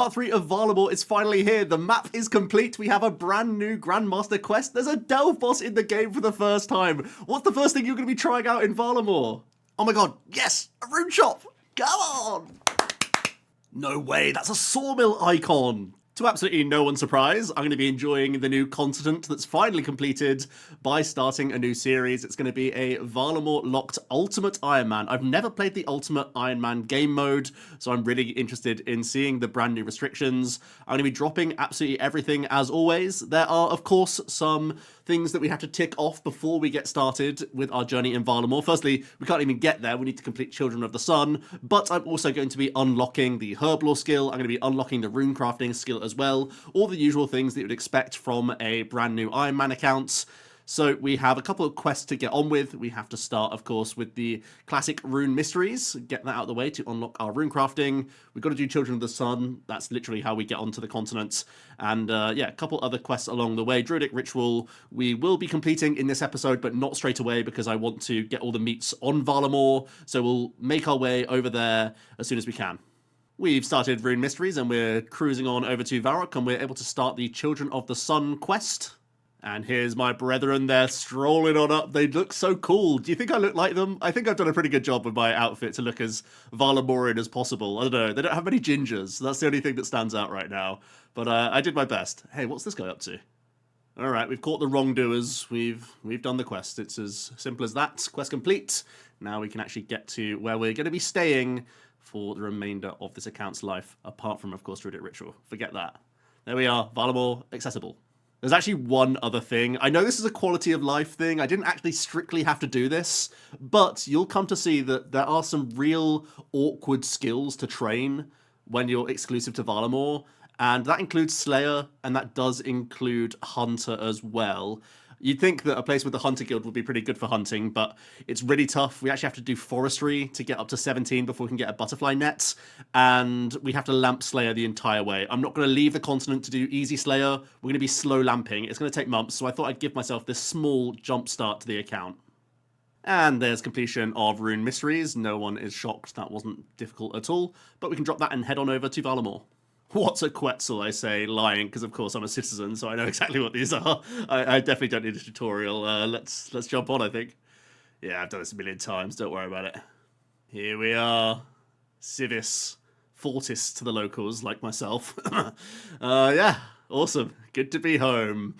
Part 3 of Varlamore is finally here. The map is complete. We have a brand new Grandmaster quest. There's a delve boss in the game for the first time. What's the first thing you're going to be trying out in Varlamore? Oh my god, yes! A rune shop! Come on! No way, that's a sawmill icon! To absolutely no one's surprise, I'm going to be enjoying the new continent that's finally completed by starting a new series. It's going to be a Varlamore-locked Ultimate Ironman. I've never played the Ultimate Ironman game mode, so I'm really interested in seeing the brand new restrictions. I'm going to be dropping absolutely everything as always. There are, of course, some things that we have to tick off before we get started with our journey in Varlamore. Firstly, we can't even get there. We need to complete Children of the Sun, but I'm also going to be unlocking the Herblore skill. I'm going to be unlocking the rune crafting skill as well. All the usual things that you would expect from a brand new Iron Man account. So we have a couple of quests to get on with. We have to start, of course, with the classic rune mysteries. Get that out of the way to unlock our rune crafting. We've got to do Children of the Sun. That's literally how we get onto the continent. And yeah, a couple other quests along the way. Druidic Ritual we will be completing in this episode, but not straight away because I want to get all the meats on Varlamore. So we'll make our way over there as soon as we can. We've started Rune Mysteries and we're cruising on over to Varrock and we're able to start the Children of the Sun quest. And here's my brethren, they're strolling on up. They look so cool. Do you think I look like them? I think I've done a pretty good job with my outfit to look as Varlamorean as possible. I don't know, they don't have many gingers. That's the only thing that stands out right now. But I did my best. Hey, what's this guy up to? Alright, we've caught the wrongdoers. We've done the quest. It's as simple as that. Quest complete. Now we can actually get to where we're going to be staying for the remainder of this account's life, apart from, of course, Druidic Ritual. Forget that. There we are, Varlamore accessible. There's actually one other thing. I know this is a quality of life thing. I didn't actually strictly have to do this, but you'll come to see that there are some real awkward skills to train when you're exclusive to Varlamore, and that includes Slayer, and that does include Hunter as well. You'd think that a place with the Hunter Guild would be pretty good for hunting, but it's really tough. We actually have to do Forestry to get up to 17 before we can get a Butterfly Net, and we have to lamp Slayer the entire way. I'm not going to leave the continent to do Easy Slayer. We're going to be slow lamping. It's going to take months, so I thought I'd give myself this small jump start to the account. And there's completion of Rune Mysteries. No one is shocked. That wasn't difficult at all, but we can drop that and head on over to Varlamore. What's a Quetzal, I say, lying, because of course I'm a citizen, so I know exactly what these are. I definitely don't need a tutorial. Let's jump on, I think. Yeah, I've done this a million times, don't worry about it. Here we are. Civis. Fortis to the locals, like myself. Yeah, awesome. Good to be home.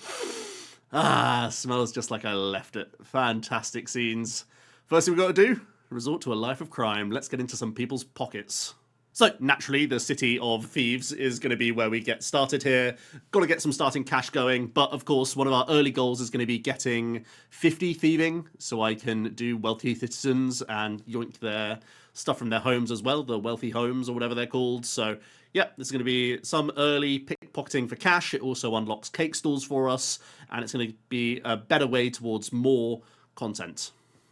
Smells just like I left it. Fantastic scenes. First thing we've got to do, resort to a life of crime. Let's get into some people's pockets. So, naturally, the City of Thieves is going to be where we get started here. Got to get some starting cash going, but of course, one of our early goals is going to be getting 50 thieving, so I can do wealthy citizens and yoink their stuff from their homes as well, the wealthy homes or whatever they're called. So, yeah, this is going to be some early pickpocketing for cash. It also unlocks cake stalls for us, and it's going to be a better way towards more content.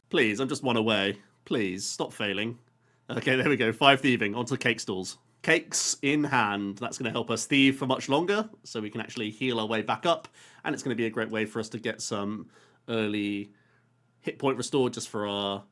Please, I'm just one away. Please, stop failing. Okay, there we go. 5 thieving, onto cake stalls. Cakes in hand. That's going to help us thieve for much longer, so we can actually heal our way back up. And it's going to be a great way for us to get some early hit point restored just for our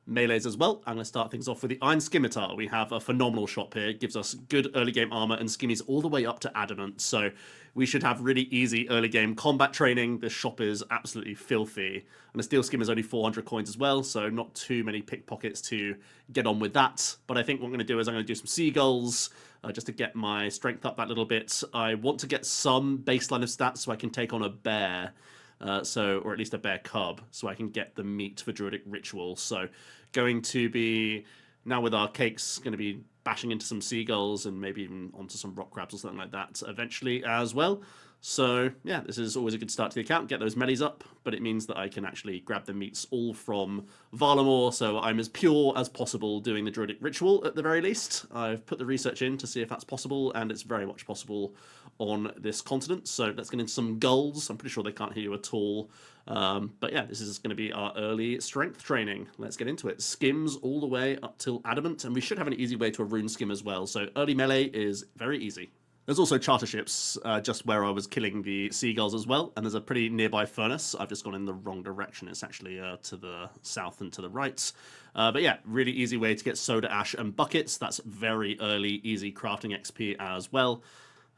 melees as well. I'm going to start things off with the Iron Scimitar. We have a phenomenal shop here. It gives us good early game armor and skimmies all the way up to adamant. So we should have really easy early game combat training. This shop is absolutely filthy. And the steel skim is only 400 coins as well, so not too many pickpockets to get on with that. But I think what I'm going to do is I'm going to do some seagulls just to get my strength up that little bit. I want to get some baseline of stats so I can take on a bear. Or at least a bear cub, so I can get the meat for Druidic Ritual. So going to be, now with our cakes, going to be bashing into some seagulls and maybe even onto some rock crabs or something like that eventually as well. So yeah, this is always a good start to the account, get those melees up, but it means that I can actually grab the meats all from Varlamore, so I'm as pure as possible doing the Druidic Ritual at the very least. I've put the research in to see if that's possible, and it's very much possible on this continent. So let's get into some gulls. I'm pretty sure they can't hear you at all. But yeah, this is going to be our early strength training. Let's get into it. Skims all the way up till adamant, and we should have an easy way to a rune skim as well. So early melee is very easy. There's also charter ships just where I was killing the seagulls as well, and there's a pretty nearby furnace. I've just gone in the wrong direction. It's actually to the south and to the right. But yeah, really easy way to get soda ash and buckets. That's very early, easy crafting XP as well.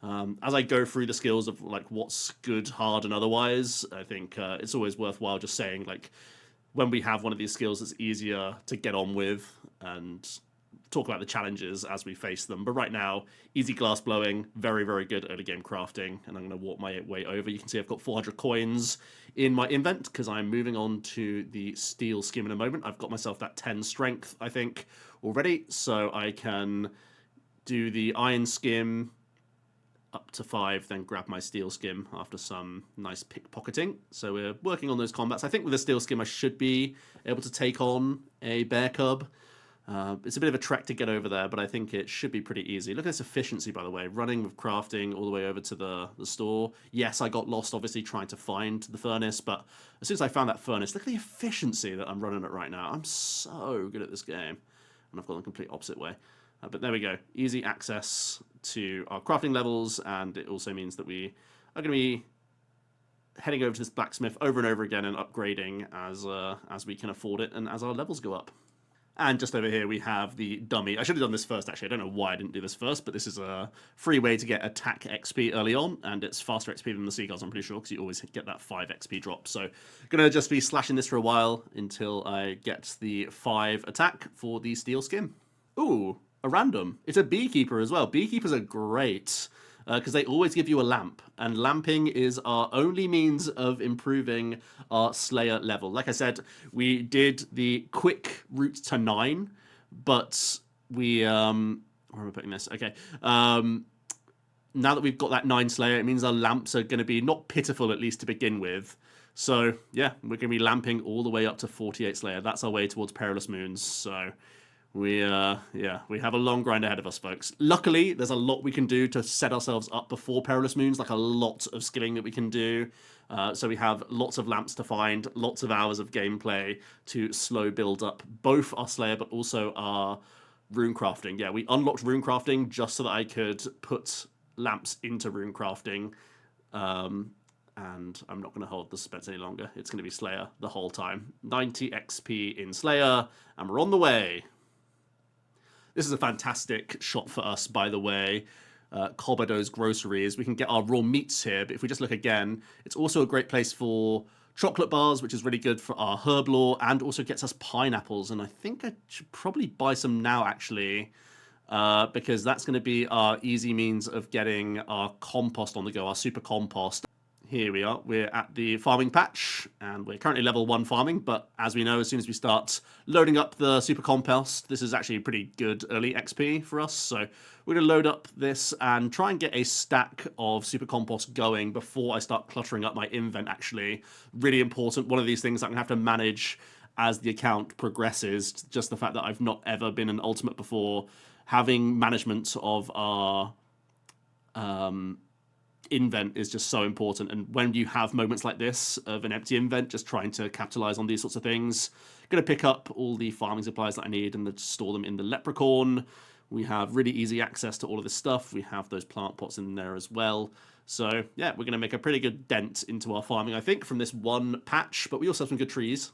As I go through the skills of like what's good, hard, and otherwise, I think it's always worthwhile just saying like when we have one of these skills, it's easier to get on with and talk about the challenges as we face them. But right now, easy glass blowing, very, very good early game crafting. And I'm going to walk my way over. You can see I've got 400 coins in my invent because I'm moving on to the steel skim in a moment. I've got myself that 10 strength, I think, already. So I can do the iron skim up to 5, then grab my steel skim after some nice pickpocketing. So we're working on those combats. I think with the steel skim, I should be able to take on a bear cub. It's a bit of a trek to get over there, but I think it should be pretty easy. Look at this efficiency, by the way. Running with crafting all the way over to the store. Yes, I got lost, obviously, trying to find the furnace, but as soon as I found that furnace, look at the efficiency that I'm running at right now. I'm so good at this game, and I've gone the complete opposite way. But there we go. Easy access to our crafting levels, and it also means that we are going to be heading over to this blacksmith over and over again and upgrading as we can afford it and as our levels go up. And just over here we have the dummy. I should have done this first, actually. I don't know why I didn't do this first, but this is a free way to get attack XP early on, and it's faster XP than the seagulls, I'm pretty sure, because you always get that 5 XP drop. So going to just be slashing this for a while until I get the 5 attack for the steel skim. Ooh, a random. It's a beekeeper as well. Beekeepers are great because they always give you a lamp, and lamping is our only means of improving our Slayer level. Like I said, we did the quick route to 9, but we where am I putting this? Okay. Now that we've got that 9 Slayer, it means our lamps are going to be not pitiful, at least to begin with. So yeah, we're going to be lamping all the way up to 48 Slayer. That's our way towards Perilous Moons. So we have a long grind ahead of us, folks. Luckily, there's a lot we can do to set ourselves up before Perilous Moons, like a lot of skilling that we can do. So we have lots of lamps to find, lots of hours of gameplay to slow build up both our Slayer, but also our rune crafting. Yeah, we unlocked rune crafting just so that I could put lamps into rune crafting. And I'm not going to hold the suspense any longer. It's going to be Slayer the whole time. 90 XP in Slayer, and we're on the way. This is a fantastic shop for us, by the way. Cobado's Groceries. We can get our raw meats here, but if we just look again, it's also a great place for chocolate bars, which is really good for our herb lore, and also gets us pineapples. And I think I should probably buy some now, actually, because that's going to be our easy means of getting our compost on the go, our super compost. Here we are. We're at the farming patch, and we're currently level 1 farming, but as we know, as soon as we start loading up the super compost, this is actually pretty good early XP for us, so we're going to load up this and try and get a stack of super compost going before I start cluttering up my invent, actually. Really important. One of these things I'm going to have to manage as the account progresses, just the fact that I've not ever been an ultimate before. Having management of our invent is just so important, and when you have moments like this of an empty invent, just trying to capitalize on these sorts of things. Going to pick up all the farming supplies that I need and store them in the leprechaun. We have really easy access to all of this stuff. We have those plant pots in there as well. So yeah, we're going to make a pretty good dent into our farming, I think, from this one patch, but we also have some good trees.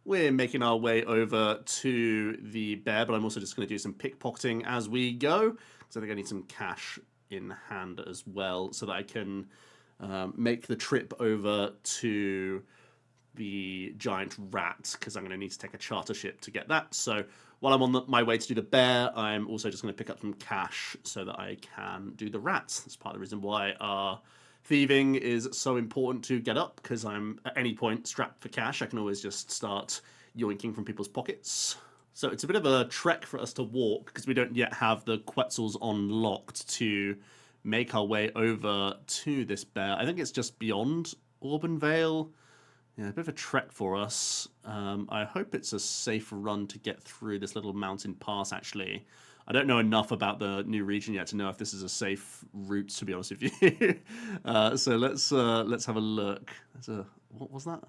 We're making our way over to the bear, but I'm also just going to do some pickpocketing as we go, because I think I need some cash in hand as well, so that I can make the trip over to the giant rat, because I'm going to need to take a charter ship to get that. So while I'm on my way to do the bear, I'm also just going to pick up some cash so that I can do the rats. That's part of the reason why our thieving is so important to get up, because I'm at any point strapped for cash. I can always just start yoinking from people's pockets. So it's a bit of a trek for us to walk, because we don't yet have the Quetzals unlocked to make our way over to this bear. I think it's just beyond Auburn Vale. Yeah, a bit of a trek for us. I hope it's a safe run to get through this little mountain pass, actually. I don't know enough about the new region yet to know if this is a safe route, to be honest with you. So let's have a look. What was that?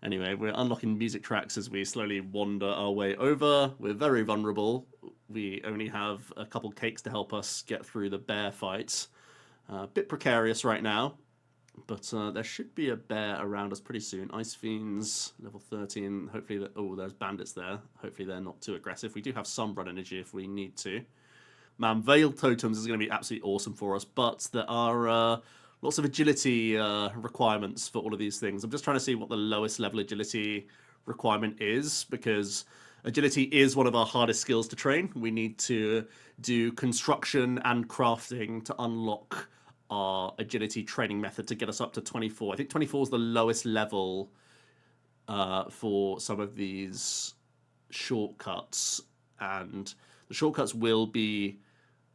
Anyway, we're unlocking music tracks as we slowly wander our way over. We're very vulnerable. We only have a couple cakes to help us get through the bear fights. A bit precarious right now, but there should be a bear around us pretty soon. Ice Fiends, level 13. Hopefully, oh, there's bandits there. Hopefully they're not too aggressive. We do have some run energy if we need to. Man, Veiled Totems is going to be absolutely awesome for us, but there are lots of agility requirements for all of these things. I'm just trying to see what the lowest level agility requirement is, because agility is one of our hardest skills to train. We need to do construction and crafting to unlock our agility training method to get us up to 24. I think 24 is the lowest level for some of these shortcuts, and the shortcuts will be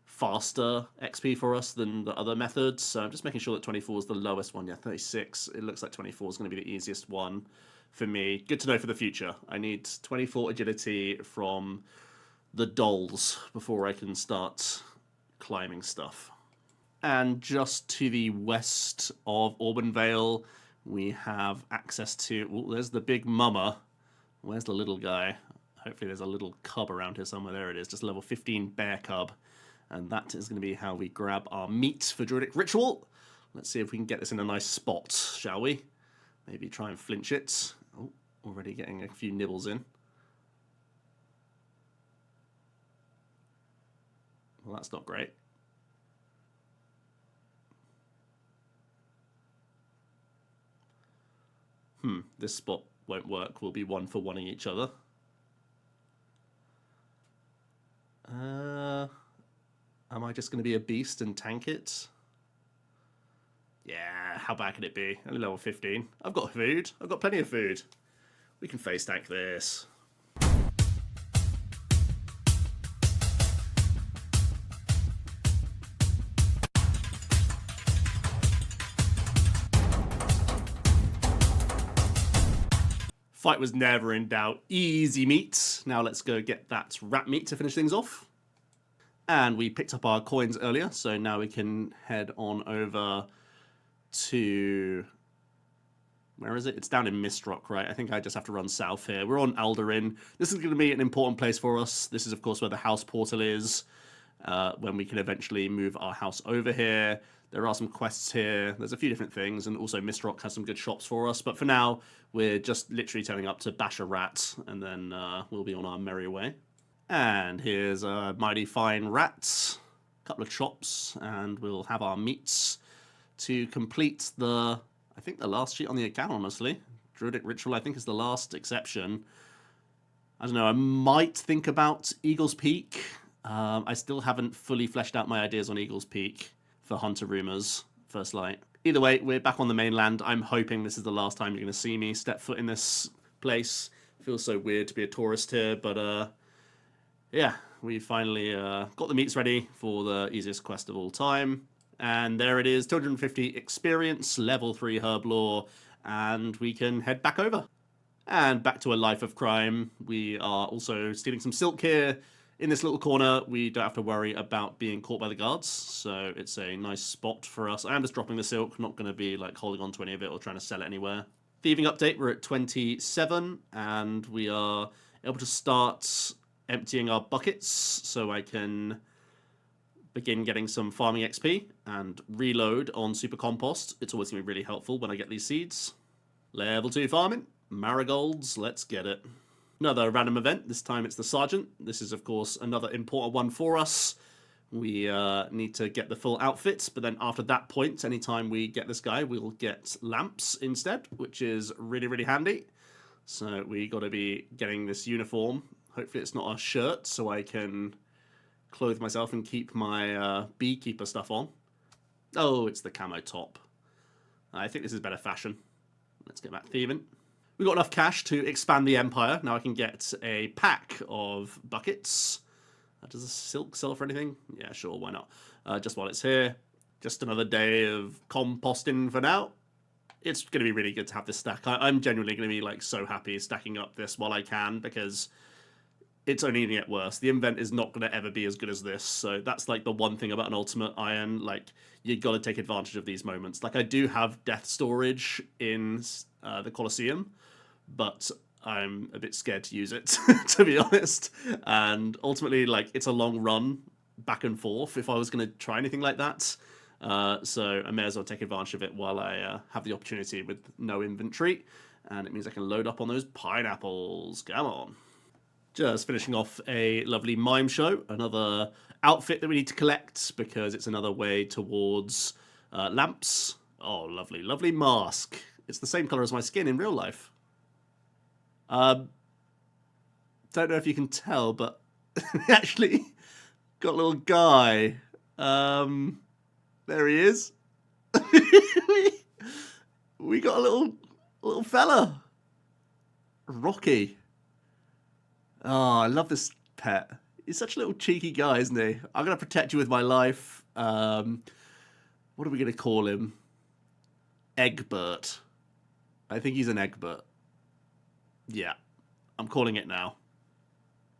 faster XP for us than the other methods. So I'm just making sure that 24 is the lowest one. Yeah, 36. It looks like 24 is going to be the easiest one for me. Good to know for the future. I need 24 agility from the dolls before I can start climbing stuff. And just to the west of Auburn we have access to... Oh, there's the big mama. Where's the little guy? Hopefully there's a little cub around here somewhere. There it is, just a level 15 bear cub. And that is going to be how we grab our meat for Druidic Ritual. Let's see if we can get this in a nice spot, shall we? Maybe try and flinch it. Oh, already getting a few nibbles in. Well, that's not great. This spot won't work. We'll be one for one-ing each other. Am I just going to be a beast and tank it? Yeah, how bad can it be? Only level 15. I've got food. I've got plenty of food. We can face tank this. Fight was never in doubt. Easy meat. Now let's go get that rat meat to finish things off. And we picked up our coins earlier, so now we can head on over to... Where is it? It's down in Mistrock, right? I think I just have to run south here. We're on Alderin. This is going to be an important place for us. This is, of course, where the house portal is, when we can eventually move our house over here. There are some quests here. There's a few different things, and also Mistrock has some good shops for us. But for now, we're just literally turning up to bash a rat, and then we'll be on our merry way. And here's a mighty fine rat, a couple of chops, and we'll have our meats to complete the, I think the last sheet on the account, honestly. Druidic Ritual, I think, is the last exception. I don't know, I might think about Eagle's Peak. I still haven't fully fleshed out my ideas on Eagle's Peak for Hunter Rumors, First Light. Either way, we're back on the mainland. I'm hoping this is the last time you're going to see me step foot in this place. It feels so weird to be a tourist here, but yeah, we finally got the meats ready for the easiest quest of all time. And there it is, 250 experience, level 3 herb lore, and we can head back over. And back to a life of crime. We are also stealing some silk here. In this little corner, we don't have to worry about being caught by the guards, so it's a nice spot for us. I am just dropping the silk, not going to be like holding on to any of it or trying to sell it anywhere. Thieving update, we're at 27, and we are able to start emptying our buckets so I can begin getting some farming XP and reload on Super Compost. It's always going to be really helpful when I get these seeds. Level 2 farming, marigolds, let's get it. Another random event, this time it's the Sergeant. This is, of course, another important one for us. We need to get the full outfit, but then after that point, anytime we get this guy, we'll get lamps instead, which is really, really handy. So we got to be getting this uniform. Hopefully it's not a shirt, so I can clothe myself and keep my beekeeper stuff on. Oh, it's the camo top. I think this is better fashion. Let's get back thieving. We've got enough cash to expand the empire. Now I can get a pack of buckets. Does the silk sell for anything? Yeah, sure, why not? Just while it's here. Just another day of composting for now. It's going to be really good to have this stack. I'm genuinely going to be like so happy stacking up this while I can, because it's only going to get worse. The invent is not going to ever be as good as this. So that's like the one thing about an Ultimate Iron. Like, you got to take advantage of these moments. Like, I do have death storage in the Colosseum, but I'm a bit scared to use it, to be honest. And ultimately, like, it's a long run back and forth if I was going to try anything like that. So I may as well take advantage of it while I have the opportunity with no inventory. And it means I can load up on those pineapples. Come on. Just finishing off a lovely mime show. Another outfit that we need to collect because it's another way towards lamps. Oh, lovely, lovely mask. It's the same color as my skin in real life. Don't know if you can tell, but actually got a little guy. There he is. We got a little fella. Rocky. Oh, I love this pet. He's such a little cheeky guy, isn't he? I'm going to protect you with my life. What are we going to call him? Egbert. I think he's an Egbert. Yeah, I'm calling it now.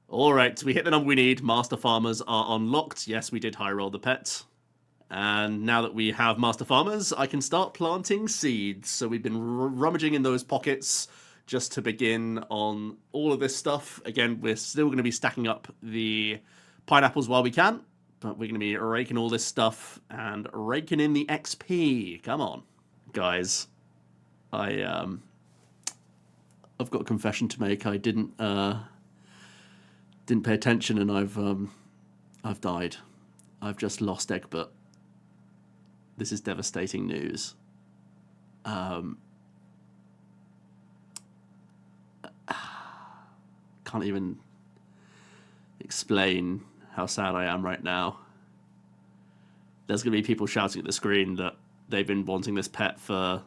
All right, we hit the number we need. Master Farmers are unlocked. Yes, we did high roll the pet. And now that we have Master Farmers, I can start planting seeds. So we've been rummaging in those pockets just to begin on all of this stuff. Again, we're still going to be stacking up the pineapples while we can, but we're going to be raking all this stuff and raking in the XP. Come on. Guys, I've got a confession to make. I didn't pay attention, and I've died. I've just lost Egbert. This is devastating news. Can't even explain how sad I am right now. There's going to be people shouting at the screen that they've been wanting this pet for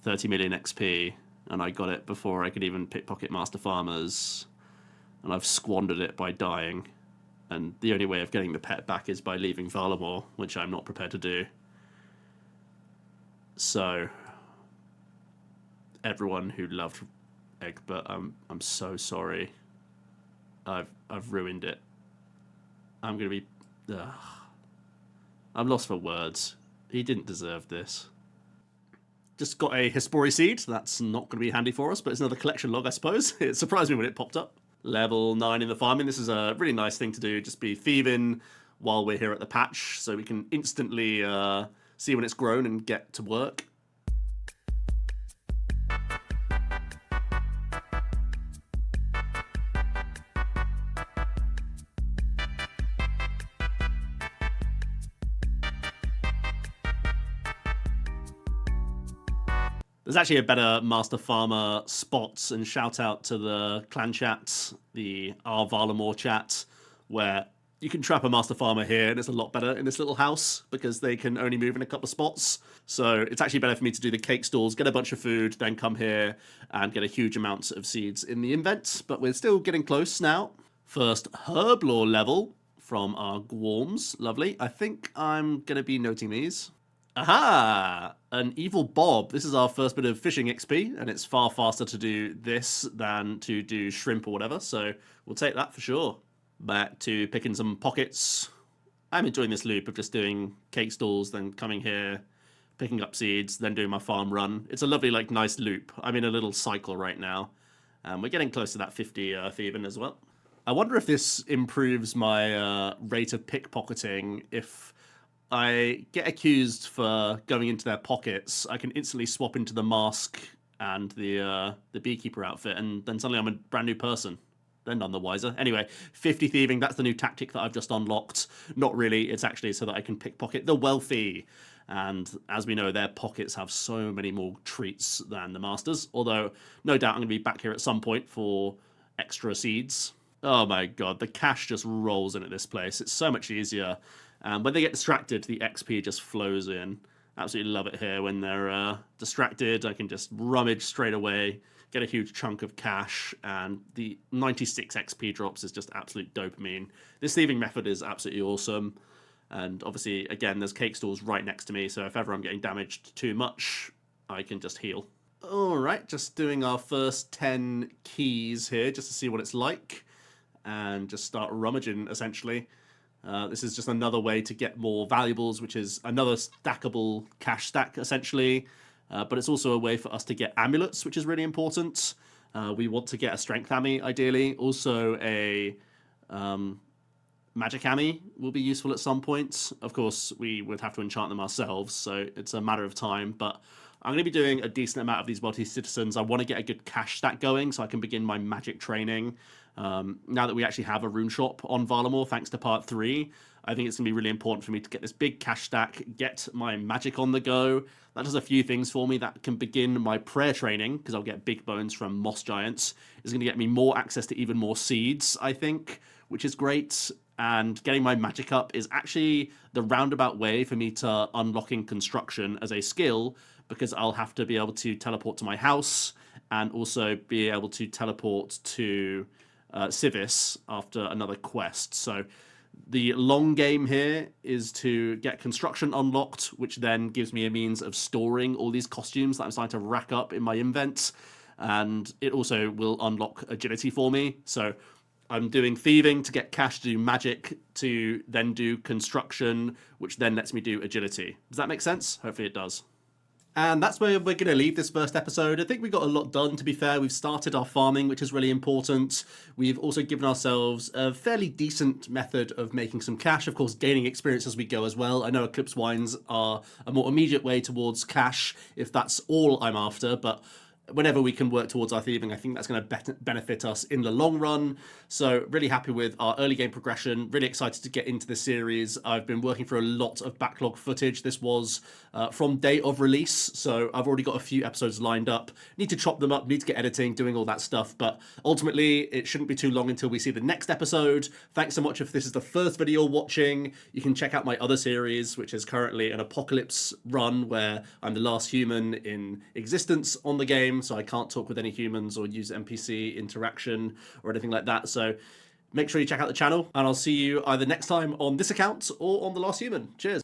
30 million XP, and I got it before I could even pickpocket Master Farmers, and I've squandered it by dying. And the only way of getting the pet back is by leaving Varlamore, which I'm not prepared to do. So, everyone who loved Egbert, I'm so sorry. I've ruined it. I'm gonna be. I'm lost for words. He didn't deserve this. Just got a Hespori seed. That's not going to be handy for us, but it's another collection log, I suppose. It surprised me when it popped up. Level 9 in the farming. This is a really nice thing to do. Just be thieving while we're here at the patch, so we can instantly see when it's grown and get to work. There's actually a better Master Farmer spot, and shout out to the clan chat, the Varlamore chat, where you can trap a Master Farmer here, and it's a lot better in this little house because they can only move in a couple of spots. So it's actually better for me to do the cake stalls, get a bunch of food, then come here and get a huge amount of seeds in the invent. But we're still getting close now. First herb lore level from our Gworms. Lovely. I think I'm going to be noting these. Aha! An evil bob. This is our first bit of fishing XP, and it's far faster to do this than to do shrimp or whatever, so we'll take that for sure. Back to picking some pockets. I'm enjoying this loop of just doing cake stalls, then coming here, picking up seeds, then doing my farm run. It's a lovely, like, nice loop. I'm in a little cycle right now, and we're getting close to that 50 thieving as well. I wonder if this improves my rate of pickpocketing if I get accused for going into their pockets. I can instantly swap into the mask and the beekeeper outfit, and then suddenly I'm a brand new person. They're none the wiser. Anyway, 50 thieving, that's the new tactic that I've just unlocked. Not really, it's actually so that I can pickpocket the wealthy. And as we know, their pockets have so many more treats than the masters. Although, no doubt I'm going to be back here at some point for extra seeds. Oh my god, the cash just rolls in at this place. It's so much easier. When they get distracted, the XP just flows in. Absolutely love it here. When they're distracted, I can just rummage straight away, get a huge chunk of cash, and the 96 XP drops is just absolute dopamine. This thieving method is absolutely awesome. And obviously, again, there's cake stalls right next to me, so if ever I'm getting damaged too much, I can just heal. Alright, just doing our first 10 keys here, just to see what it's like. And just start rummaging, essentially. This is just another way to get more valuables, which is another stackable cash stack, essentially. But it's also a way for us to get amulets, which is really important. We want to get a strength Ami, ideally. Also, a magic Ami will be useful at some point. Of course, we would have to enchant them ourselves, so it's a matter of time. But I'm going to be doing a decent amount of these multi-citizens. I want to get a good cash stack going so I can begin my magic training. Now that we actually have a rune shop on Varlamore, thanks to part 3, I think it's going to be really important for me to get this big cash stack, get my magic on the go. That does a few things for me. That can begin my prayer training, because I'll get big bones from moss giants. It's going to get me more access to even more seeds, I think, which is great. And getting my magic up is actually the roundabout way for me to unlocking construction as a skill, because I'll have to be able to teleport to my house and also be able to teleport to Civis after another quest. So the long game here is to get construction unlocked, which then gives me a means of storing all these costumes that I'm starting to rack up in my invent. And it also will unlock agility for me. So I'm doing thieving to get cash to do magic, to then do construction, which then lets me do agility. Does that make sense? Hopefully it does. And that's where we're going to leave this first episode. I think we got a lot done, to be fair. We've started our farming, which is really important. We've also given ourselves a fairly decent method of making some cash. Of course, gaining experience as we go as well. I know Eclipse Wines are a more immediate way towards cash, if that's all I'm after, but whenever we can work towards our thieving, I think that's going to benefit us in the long run. So really happy with our early game progression. Really excited to get into the series. I've been working for a lot of backlog footage. This was from day of release, so I've already got a few episodes lined up. Need to chop them up, need to get editing, doing all that stuff, but ultimately it shouldn't be too long until we see the next episode. Thanks so much if this is the first video watching. You can check out my other series, which is currently an apocalypse run where I'm the last human in existence on the game, so I can't talk with any humans or use NPC interaction or anything like that. So make sure you check out the channel, and I'll see you either next time on this account or on The Last Human. Cheers.